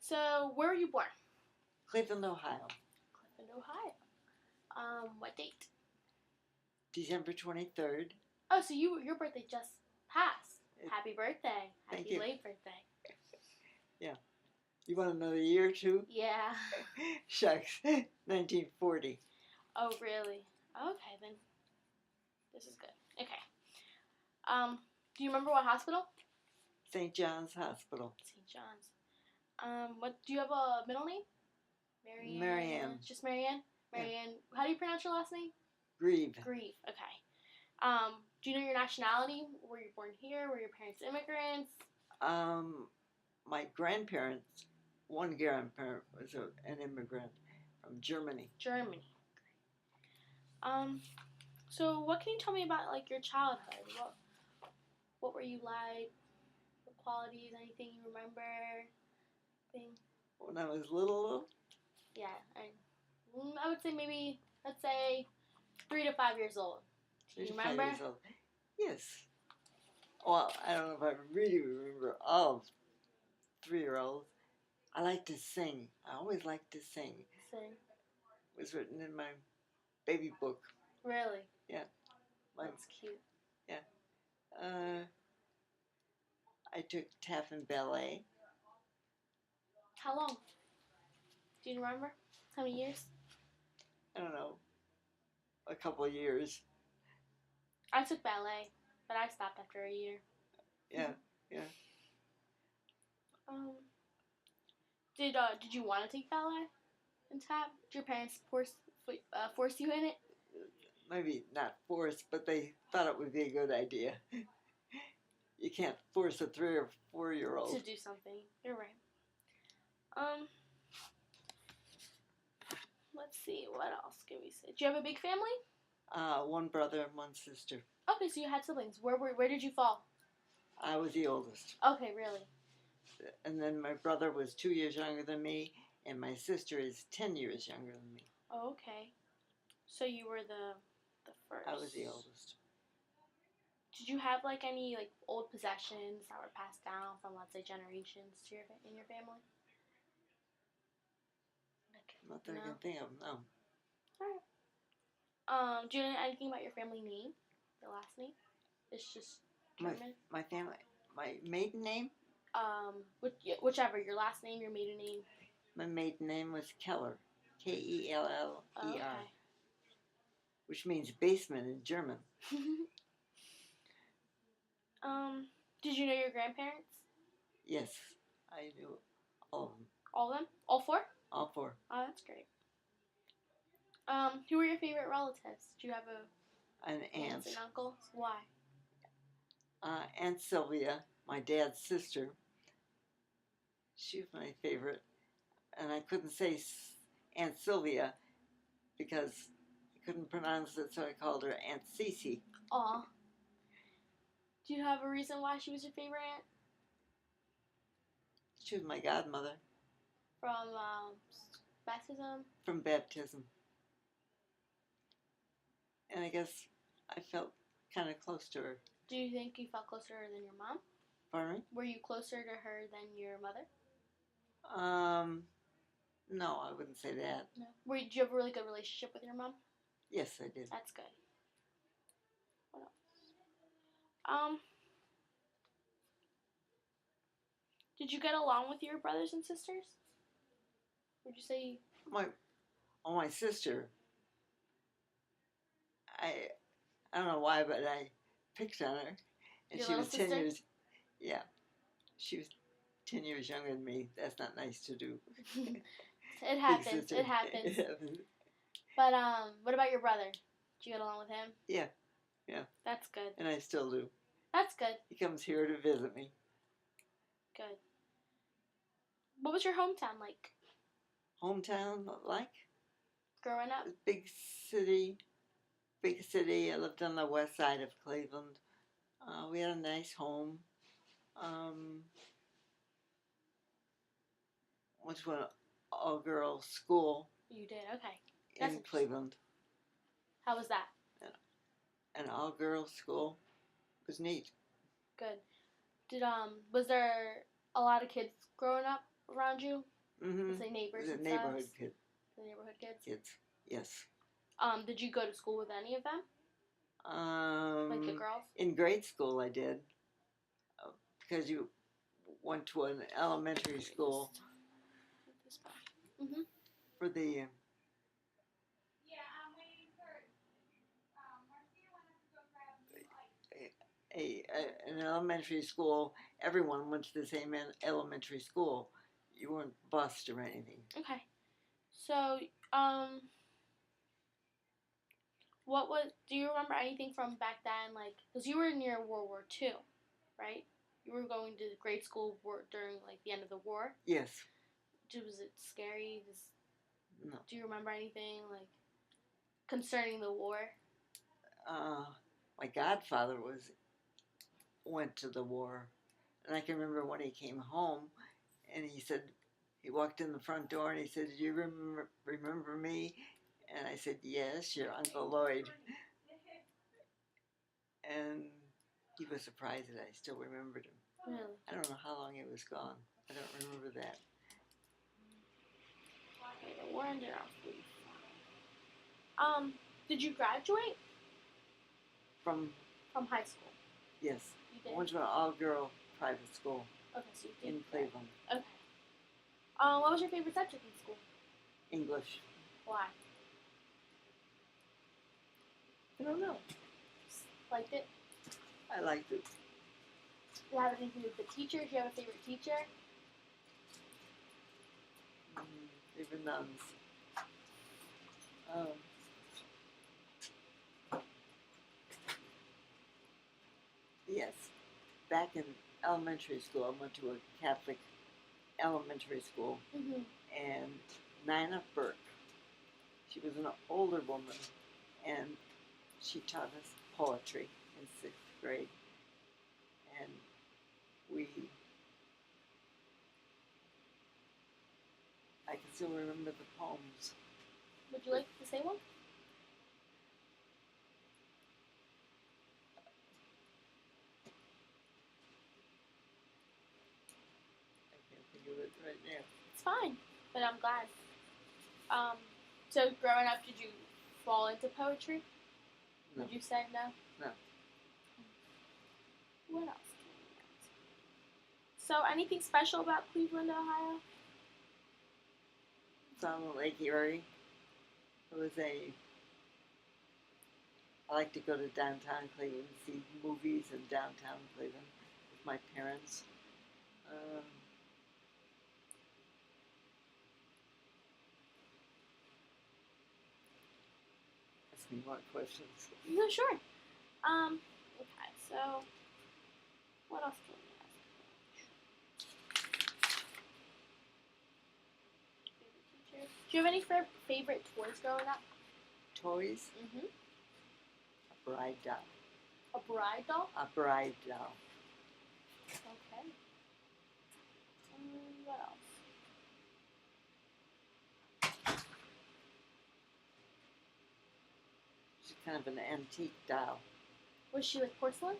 So, where were you born? Cleveland, Ohio. Cleveland, Ohio. What date? December 23rd. Oh, so your birthday just passed. Happy birthday. Thank Happy you. late birthday. Yeah. You want another year too? Yeah. Shucks. 1940. Oh, really? Okay, then. This is good. Okay. Do you remember what hospital? St. John's Hospital. St. John's. What do you have a middle name? Marianne. Just Marianne? Marianne. Yeah. How do you pronounce your last name? Grieve. Grieve. Okay. Do you know your nationality? Were you born here? Were your parents immigrants? My grandparents, one grandparent was an immigrant from Germany. Germany. Great. So what can you tell me about like your childhood? What were you like? What qualities? Anything you remember? When I was little? Yeah, I would say maybe, let's say, 3 to 5 years old. Do you remember? 5 years old. Yes. Well, I don't know if I really remember all of 3-year-olds. I like to sing. I always liked to sing. Sing. It was written in my baby book. Really? Yeah. That's cute. Yeah. I took tap and ballet. How long? Do you remember? How many years? I don't know. A couple of years. I took ballet, but I stopped after a year. Yeah, yeah. Did you want to take ballet and tap? Did your parents force you in it? Maybe not force, but they thought it would be a good idea. You can't force a 3 or 4-year-old to do something. You're right. Let's see. What else can we say? Do you have a big family? One brother and one sister. Okay, so you had siblings. Where did you fall? I was the oldest. Okay, really. And then my brother was 2 years younger than me, and my sister is 10 years younger than me. Oh, okay. So you were the first. I was the oldest. Did you have like any like old possessions that were passed down from, let's say, generations to in your family? Not that I can think of, no. Alright. Do you know anything about your family name? Your last name? It's just German? My family, my maiden name? Whichever, your last name, your maiden name. My maiden name was Keller. Keller. Oh, okay. Which means basement in German. Did you know your grandparents? Yes, I knew all of them. All of them? All 4? All 4. Oh, that's great. Who were your favorite relatives? Do you have an aunt? Aunts and uncles? Why? Aunt Sylvia, my dad's sister. She was my favorite. And I couldn't say Aunt Sylvia because I couldn't pronounce it, so I called her Aunt Cece. Aw. Do you have a reason why she was your favorite aunt? She was my godmother. From baptism? From baptism. And I guess I felt kind of close to her. Do you think you felt closer to her than your mom? Pardon me? Were you closer to her than your mother? No, I wouldn't say that. No. Did you have a really good relationship with your mom? Yes, I did. That's good. What else? Did you get along with your brothers and sisters? Would you say? My sister. I don't know why, but I picked on her, and she was 10 years. Yeah, she was 10 years younger than me. That's not nice to do. It happens. It happens. But what about your brother? Did you get along with him? Yeah. That's good. And I still do. That's good. He comes here to visit me. Good. What was your hometown like? Hometown like? Growing up? Big city. I lived on the west side of Cleveland. We had a nice home. Went to an all-girls school. You did? Okay. In Cleveland. How was that? An all-girls school. It was neat. Good. Was there a lot of kids growing up around you? Mm-hmm. With the neighbors The and neighborhood stuff? The neighborhood kids? kids. Yes. Did you go to school with any of them? Like the girls? In grade school, I did, because you went to an elementary school Mm-hmm. for the an elementary school. Everyone went to the same elementary school. You weren't bused or anything. Okay. So, do you remember anything from back then? Like, because you were near World War II, right? You were going to grade school during, like, the end of the war. Yes. Was it scary? No. Do you remember anything, like, concerning the war? My godfather went to the war, and I can remember when he came home, and he said, he walked in the front door and he said, "Do you remember me?" And I said, "Yes, your Uncle Lloyd." And he was surprised that I still remembered him. Really? I don't know how long he was gone. I don't remember that. Okay, the war ended around 45. Did you graduate From high school? Yes. You did? I went to an all-girl private school Okay, so you did. in Cleveland. Okay. What was your favorite subject in school? English. Why? I don't know. Liked it? I liked it. Did it have anything to do with the teachers? Do you have a favorite teacher? Favorite nuns. Yes. Back in elementary school, I went to a Catholic elementary school, Mm-hmm. and Nina Burke, she was an older woman, and she taught us poetry in 6th grade. And I can still remember the poems. Would you like to say one? I can't think of it right now. It's fine, but I'm glad. So growing up, did you fall into poetry? No. Would you say no? No. What else? So anything special about Cleveland, Ohio? It's on Lake Erie. I like to go to downtown Cleveland, see movies in downtown Cleveland with my parents. Ask me more questions. No, sure. Okay, so what else can we ask? Favorite teacher? Do you have any favorite toys growing up? Toys? Mm-hmm. A bride doll. A bride doll? A bride doll. Okay. What else? She's kind of an antique doll. Was she like porcelain?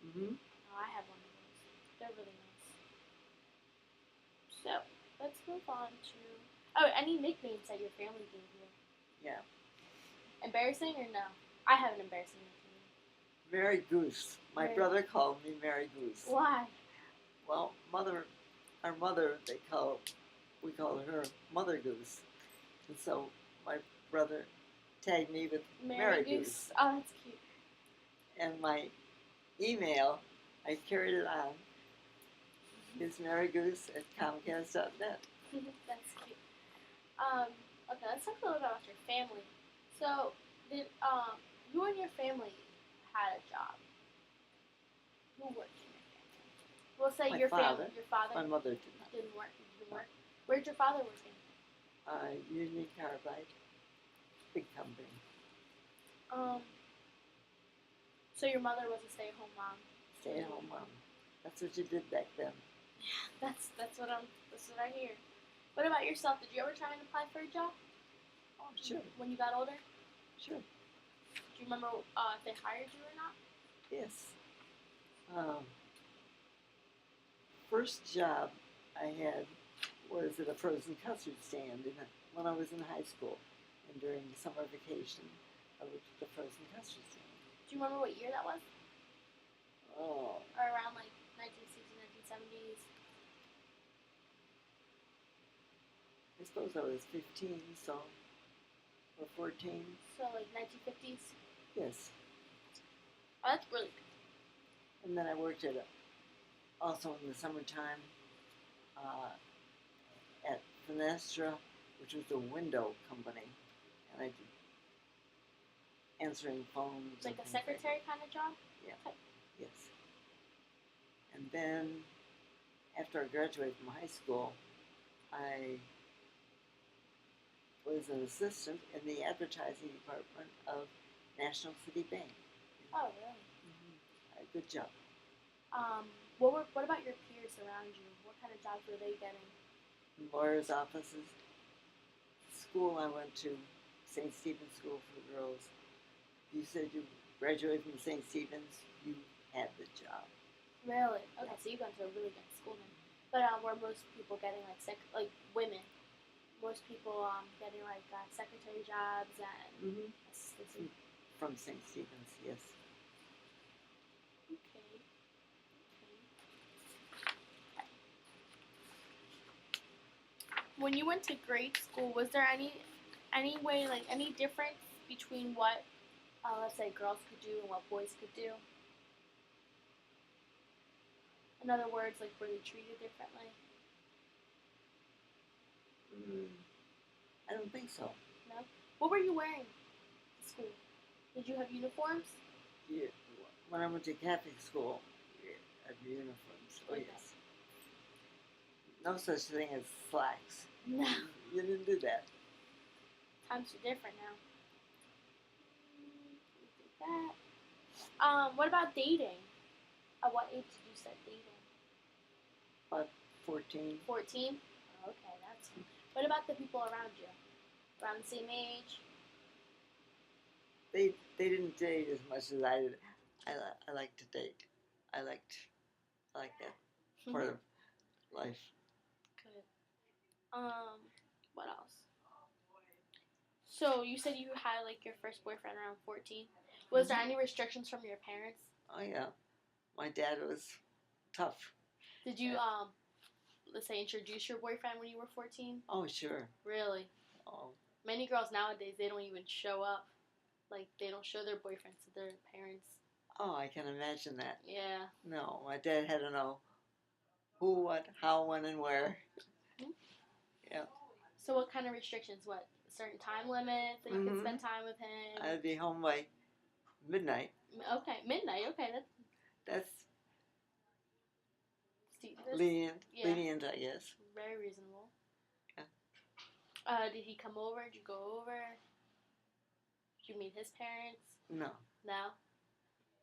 Mm-hmm. Oh, I have one of those. They're really nice. So, let's move on to... Oh, any nicknames that your family gave you? Yeah. Embarrassing or no? I have an embarrassing nickname. Mary Goose. My brother called me Mary Goose. Why? Well, our mother, we call her Mother Goose. And so my brother tagged me with Mary Goose. Oh, that's cute. And my email, I carried it on, is marygoose@comcast.net. That's cute. Okay, let's talk a little bit about your family. So, did you and your family had a job? Who worked in your family? We'll say My your father. family. Your father My mother did not. didn't work. Where'd your father work in? Union Carbide, big company. So your mother was a stay-at-home mom. Stay-at-home mom. That's what you did back then. Yeah, that's what I hear. What about yourself? Did you ever try and apply for a job? Oh, sure. When you got older? Sure. Do you remember if they hired you or not? Yes. First job I had was at a frozen custard stand when I was in high school. And during summer vacation, I worked at the frozen custard stand. Do you remember what year that was? Oh, Or around like 1960s, 1970s? I suppose I was 15, so, or 14. So like 1950s? Yes. Oh, that's really good. And then I worked also in the summertime at Fenestra, which was a window company. And I did answering phones. Like a secretary kind of job? Yeah. Okay. Yes. And then after I graduated from high school, I was an assistant in the advertising department of National City Bank. Oh, really? Mm-hmm. A good job. What about your peers around you? What kind of jobs were they getting? Lawyers' offices. School I went to, St. Stephen's School for Girls. You said you graduated from St. Stephen's, you had the job. Really? Okay, so you got to a really good school then. But were most people getting like women? Most people getting like secretary jobs and assistants. From St. Stephen's, yes. Okay. When you went to grade school, was there any way, like any difference between what, let's say, girls could do and what boys could do? In other words, like were they treated differently? I don't think so. No. What were you wearing to school? Did you have uniforms? Yeah. When I went to Catholic school, I had uniforms. Oh, Okay. yes. No such thing as slacks. No. You didn't do that. Times are different now. That. What about dating? At what age did you start dating? About 14. 14? Okay, that's. What about the people around you? Around the same age? They didn't date as much as I did. I like to date. I like that part of life. Good. What else? So you said you had like your first boyfriend around 14. Was there any restrictions from your parents? Oh yeah, my dad was tough. Did you let's say introduce your boyfriend when you were 14? Oh sure. Really? Oh. Many girls nowadays, they don't even show up. Like they don't show their boyfriends to their parents. Oh, I can imagine that. Yeah. No, my dad had to know who, what, how, when, and where. Mm-hmm. Yeah. So what kind of restrictions? What, certain time limits that you could spend time with him? I'd be home by midnight. Okay, midnight. Okay, that's lenient. Yeah. Lenient, I guess. Very reasonable. Yeah. Did he come over? Did you go over? Did you meet his parents? No. No?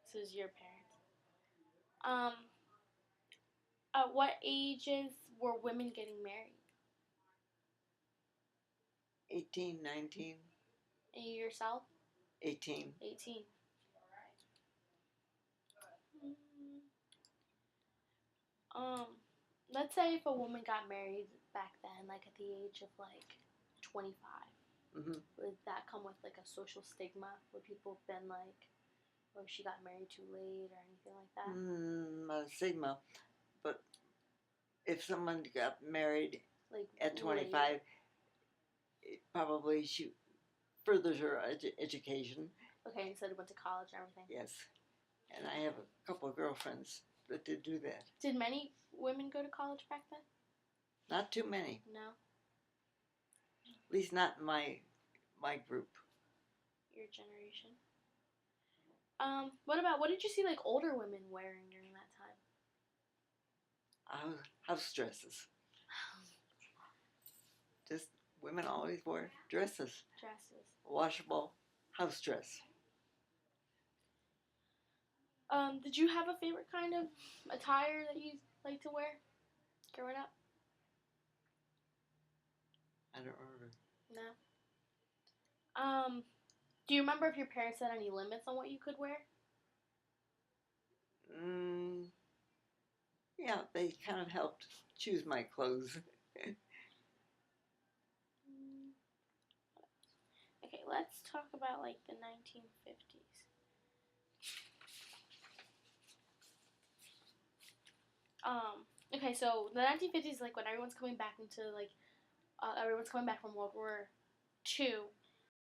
This is your parents. At what ages were women getting married? 18, 19. And you yourself? 18. 18. Let's say if a woman got married back then, like at the age of like 25, would that come with like a social stigma? Would people have been like, oh, she got married too late or anything like that? Not a stigma, but if someone got married like at 25, probably she furthers her education. Okay, instead of went to college and everything. Yes, and I have a couple of girlfriends that did do that. Did many women go to college back then? Not too many. No. At least not in my group. Your generation. What did you see like older women wearing during that time? House dresses. Just women always wore dresses. Dresses. Washable house dress. Did you have a favorite kind of attire that you like to wear growing up? I don't remember. No. Do you remember if your parents had any limits on what you could wear? Yeah, they kind of helped choose my clothes. let's talk about like the 1950s. Okay, so the 1950s, like when everyone's coming back into like everyone's coming back from World War II,